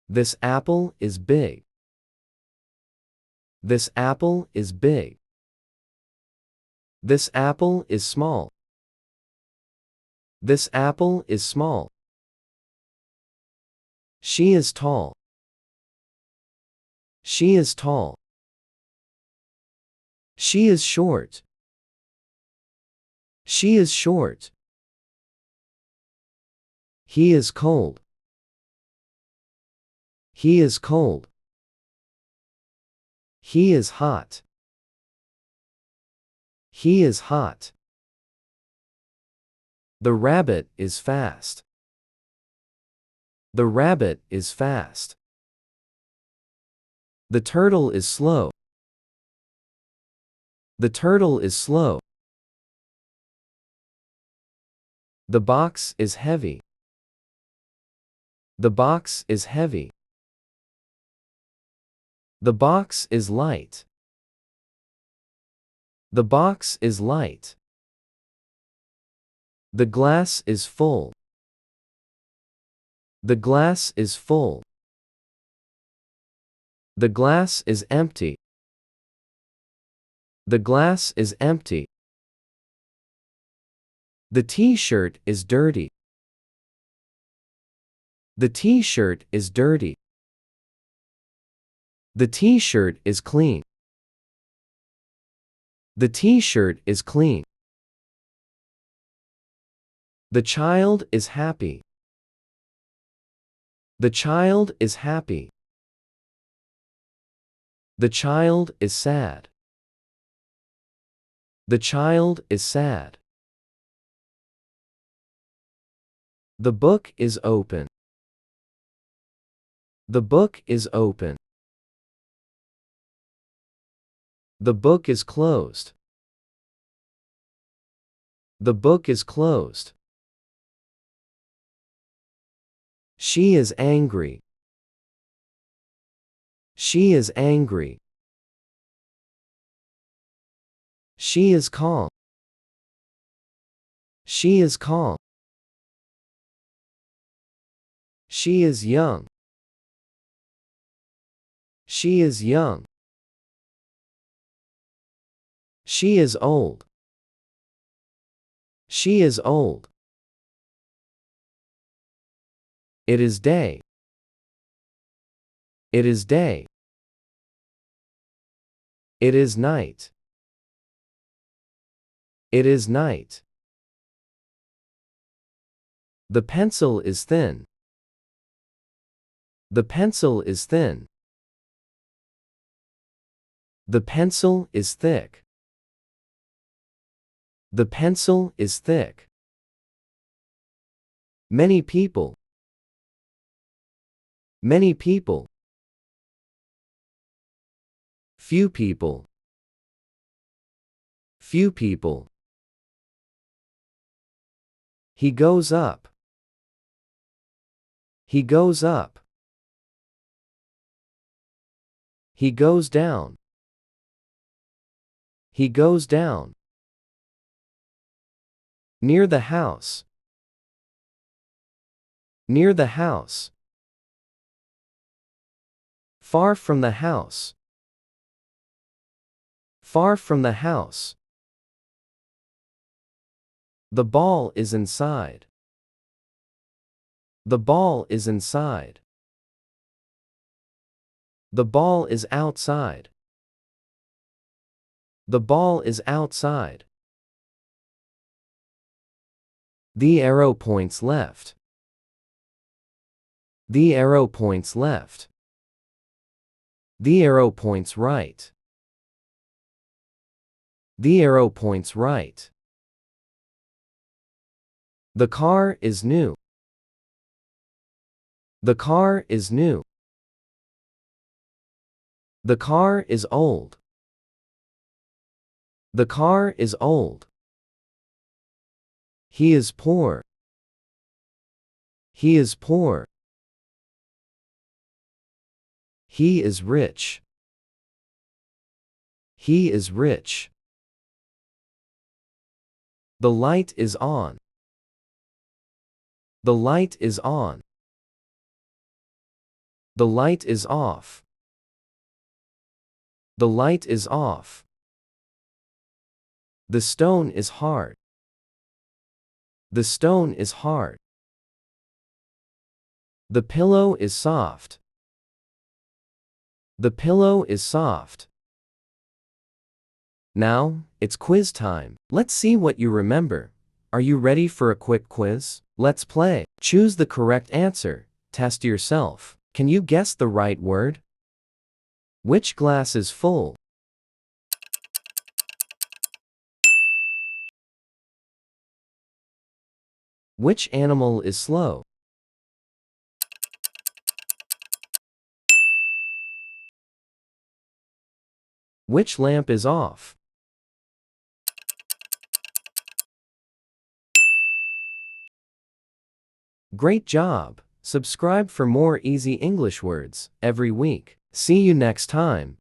This apple is big. This apple is big. This apple is small. This apple is small. She is tall. She is tall. She is short. She is short. He is cold. He is cold. He is hot. He is hot. The rabbit is fast. The rabbit is fast. The turtle is slow. The turtle is slow. The box is heavy. The box is heavy. The box is light. The box is light. The glass is full. The glass is full. The glass is empty. The glass is empty. The t-shirt is dirty. The t-shirt is dirty. The t-shirt is clean. The t-shirt is clean. The child is happy. The child is happy. The child is sad. The child is sad. The book is open. The book is open. The book is closed. The book is closed. She is angry. She is angry. She is calm. She is calm. She is young. She is young. She is old. She is old. It is day. It is day. It is night. It is night. The pencil is thin. The pencil is thin. The pencil is thick. The pencil is thick. Many people. Many people. Few people. Few people. He goes up. He goes up. He goes down. He goes down. Near the house. Near the house. Far from the house. Far from the house. The ball is inside. The ball is inside. The ball is outside. The ball is outside. The arrow points left. The arrow points left. The arrow points right. The arrow points right. The car is new. The car is new. The car is old. The car is old. He is poor. He is poor. He is rich. He is rich. The light is on. The light is on. The light is off. The light is off. The stone is hard. The stone is hard. The pillow is soft. The pillow is soft. Now, it's quiz time. Let's see what you remember. Are you ready for a quick quiz? Let's play. Choose the correct answer. Test yourself. Can you guess the right word? Which glass is full? Which animal is slow? Which lamp is off? Great job! Subscribe for more easy English words every week. See you next time.